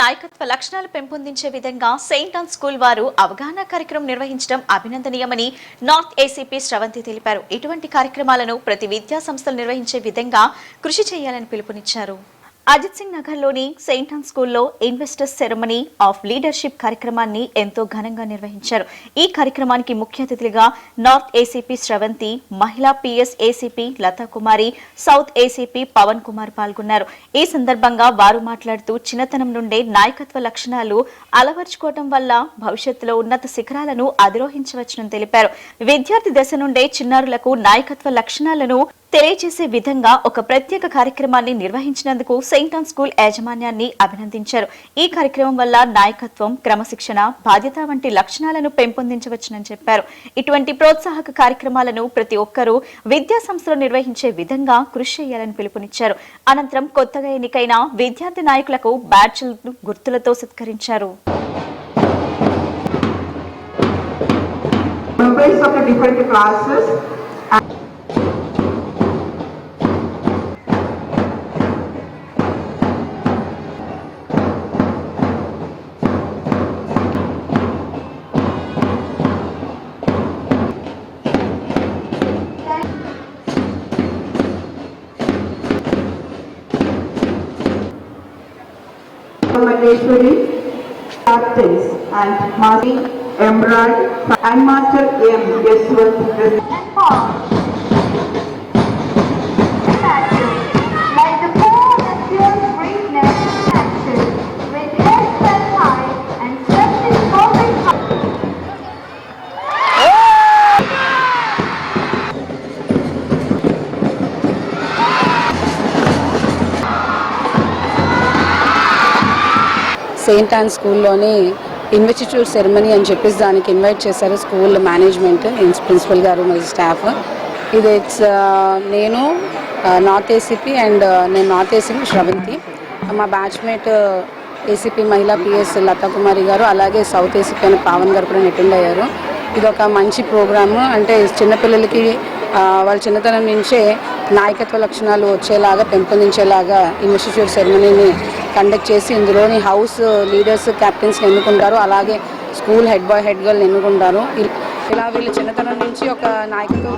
నాయకత్వ లక్షణాలు పెంపొందించే విధంగా సెయింట్ ఆన్ స్కూల్ వారు అవగాహన కార్యక్రమం నిర్వహించడం అభినందనీయమని నార్త్ ఏసీపీ శ్రవంతి తెలిపారు. ఇటువంటి కార్యక్రమాలను ప్రతి విద్యా సంస్థలు నిర్వహించే విధంగా కృషి చేయాలని పిలుపునిచ్చారు. అజిత్ సింగ్ నగర్లోని సెయింట్ ఆన్ స్కూల్లో ఇన్వెస్టర్స్ సెరమనీ ఆఫ్ లీడర్షిప్ కార్యక్రమాన్ని ఎంతో ఘనంగా నిర్వహించారు. ఈ కార్యక్రమానికి ముఖ్య అతిథులుగా నార్త్ ఏసీపీ శ్రవంతి, మహిళా పిఎస్ ఏసీపీ లతా కుమారి, సౌత్ ఏసీపీ పవన్ కుమార్ పాల్గొన్నారు. ఈ సందర్భంగా వారు మాట్లాడుతూ చిన్నతనం నుండే నాయకత్వ లక్షణాలు అలవర్చుకోవడం వల్ల భవిష్యత్తులో ఉన్నత శిఖరాలను అధిరోహించవచ్చునని తెలిపారు. విద్యార్థి దశ నుండే చిన్నారులకు నాయకత్వ లక్షణాలను తెలియజేసే విధంగా ఒక ప్రత్యేక కార్యక్రమాన్ని నిర్వహించినందుకు సెయింట్ ఆన్ స్కూల్ యాజమాన్యాన్ని అభినందించారు. ఈ కార్యక్రమం వల్ల నాయకత్వం, క్రమశిక్షణ, బాధ్యత వంటి లక్షణాలను పెంపొందించవచ్చునని చెప్పారు. ఇటువంటి ప్రోత్సాహక కార్యక్రమాలను ప్రతి ఒక్కరూ విద్యా సంస్థలు నిర్వహించే విధంగా కృషి చేయాలని పిలుపునిచ్చారు. అనంతరం కొత్తగా ఎన్నికైన విద్యార్థి నాయకులకు బ్యాడ్జ్లను గుర్తులతో సత్కరించారు. Maheshwari, captains and Master Emerald and Master M. Yeswant. Like the poor that feels greatness action with head set high and steps in perfect Saint on స్కూల్లోని ఇన్వెస్టిట్యూట్ సెరమనీ అని చెప్పేసి దానికి ఇన్వైట్ చేశారు స్కూల్ మేనేజ్మెంట్, ప్రిన్సిపల్ గారు మరియు staff. ఇది నేను north ACP and నేను నార్త్ ఏసీపీ శ్రవంతి, మా బ్యాచ్మేట్ ఏసీపీ మహిళా పిఎస్ లతా కుమారి గారు, అలాగే సౌత్ ఏసీపీ అని పవన్ గారు కూడా అటెండ్ అయ్యారు. ఇది ఒక మంచి ప్రోగ్రాము. అంటే చిన్నపిల్లలకి వాళ్ళ చిన్నతనం నుంచే నాయకత్వ లక్షణాలు వచ్చేలాగా పెంపొందించేలాగా ఇన్వెస్టిట్యూట్ సెరమనీని కండక్ట్ చేసి ఇందులోని హౌస్ లీడర్స్, క్యాప్టెన్స్ని ఎన్నుకుంటారు, అలాగే స్కూల్ హెడ్ బాయ్, హెడ్ గర్ల్ని ఎన్నుకుంటారు. ఇలా వీళ్ళు చిన్నతనం నుంచి ఒక నాయకత్వ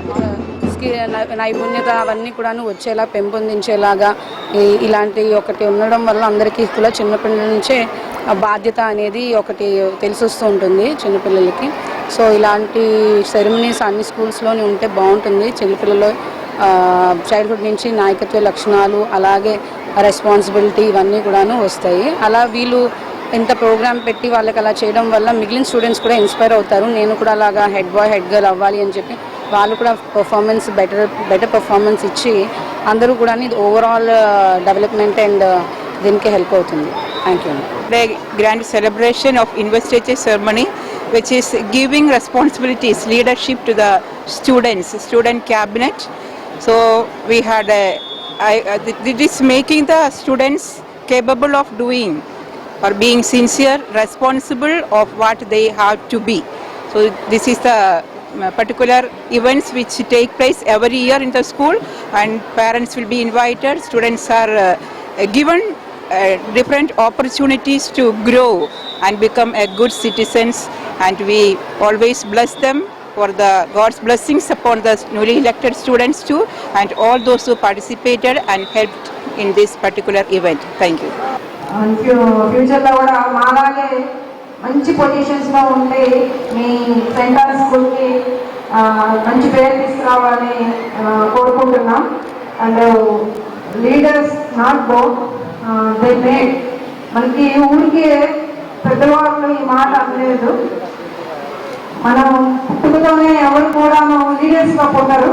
నైపుణ్యత అవన్నీ కూడా వచ్చేలా పెంపొందించేలాగా ఇలాంటి ఒకటి ఉండడం వల్ల అందరికీ కూడా చిన్నపిల్లల నుంచే బాధ్యత అనేది ఒకటి తెలిసొస్తూ ఉంటుంది చిన్నపిల్లలకి. సో ఇలాంటి సెరమనీస్ అన్ని స్కూల్స్లోనే ఉంటే బాగుంటుంది. చిన్నపిల్లలు చైల్డ్హుడ్ నుంచి నాయకత్వ లక్షణాలు, అలాగే రెస్పాన్సిబిలిటీ ఇవన్నీ కూడాను వస్తాయి. అలా వీళ్ళు ఇంత ప్రోగ్రామ్ పెట్టి వాళ్ళకి అలా చేయడం వల్ల మిగిలిన స్టూడెంట్స్ కూడా ఇన్స్పైర్ అవుతారు. నేను కూడా అలాగా హెడ్ బాయ్, హెడ్ గర్ల్ అవ్వాలి అని చెప్పి వాళ్ళు కూడా పర్ఫార్మెన్స్ బెటర్ పర్ఫార్మెన్స్ ఇచ్చి అందరూ కూడా ఇది ఓవరాల్ డెవలప్మెంట్ అండ్ దీనికి హెల్ప్ అవుతుంది. Thank you. The grand celebration of investiture ceremony, which is giving responsibilities, leadership to the students, student cabinet. So we had it is making the students capable of doing or being sincere, responsible of what they have to be. So this is the particular events which take place every year in the school, and parents will be invited. Students are given different opportunities to grow and become a good citizens, and we always bless them for the God's blessings upon the newly elected students too, and all those who participated and helped in this particular event. Thank you. ఫ్యూచర్లో కూడా మాలాగే మంచి పొజిషన్స్లో ఉండి మీ Saint on స్కూల్కి మంచి పేరు తీసుకురావాలని కోరుకుంటున్నాం. And leaders not both they made, మనకి ఊరికి పెద్దవాళ్ళు ఈ మాట అనలేదు. మనం పుట్టుకతోనే ఎవరు కూడా లీడర్స్గా పోతారు.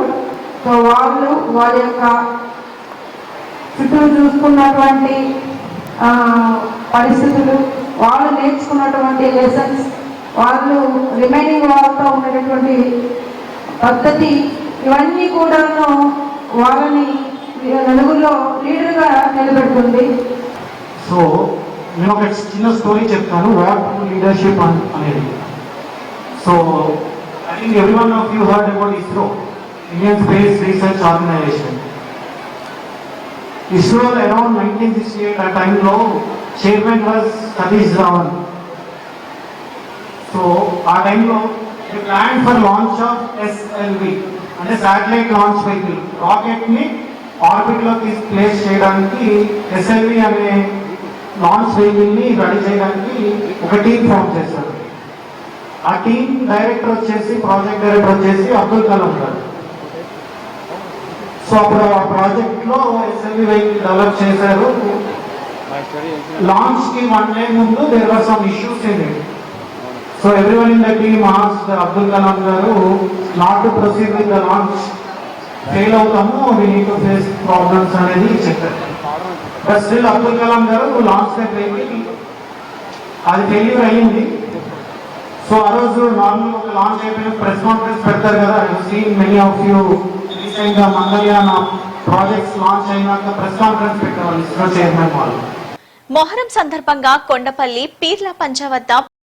సో వాళ్ళు వాళ్ళ యొక్క చుట్టూ చూసుకున్నటువంటి పరిస్థితులు, వాళ్ళు నేర్చుకున్నటువంటి లెసన్స్, వాళ్ళు రిమైనింగ్ వాళ్ళతో ఉండేటటువంటి పద్ధతి, ఇవన్నీ కూడాను వాళ్ళని నలుగురిలో లీడర్గా నిలబెడుతుంది. సో నేను ఒక చిన్న స్టోరీ చెప్తాను, వాట్ లీడర్షిప్ అనేది. So I think every one of you heard about ISRO, Indian space research organisation. ISRO around 1968 ఆ టైంలో chairman was Satish Dhawan. So ఆ టైంలో they planned for launch of SLV అంటే శాటిలైట్ లాంచ్ వెహికల్, రాకెట్ ని orbit లో place చేయడానికి SLV అనే launch vehicle ని రెడీ చేయడానికి ఒక టీం ఫామ్ చేశారు. ఆ టీం డైరెక్టర్ వచ్చేసి, ప్రాజెక్ట్ డైరెక్టర్ వచ్చేసి అబ్దుల్ కలాం గారు. సో అప్పుడు ఆ ప్రాజెక్ట్ లో SLV వెహికల్ డెవలప్ చేశారు. లాంచ్ కి 1 day ముందు there were some issues in it. So everyone in the team asked Abdul Kalam garu not to proceed with the launch, fail అవుతాము, we need to face problems అనేది చెప్పారు. But still Abdul Kalam garu launch the vehicle, అది failure అయ్యింది. So ఆ రోజు normal ఒక launch అయిపోయిన press conference పెడతారు కదా, I seen many of you recent గా మంగళయాన ప్రాజెక్ట్స్ లాంచ్ అయినాక ప్రెస్ కాన్ఫరెన్స్ పెట్టేవాళ్ళు ఇస్రో చైర్మన్ వాళ్ళు. మొహరం సందర్భంగా కొండపల్లి పీర్ల పంజా వద్ద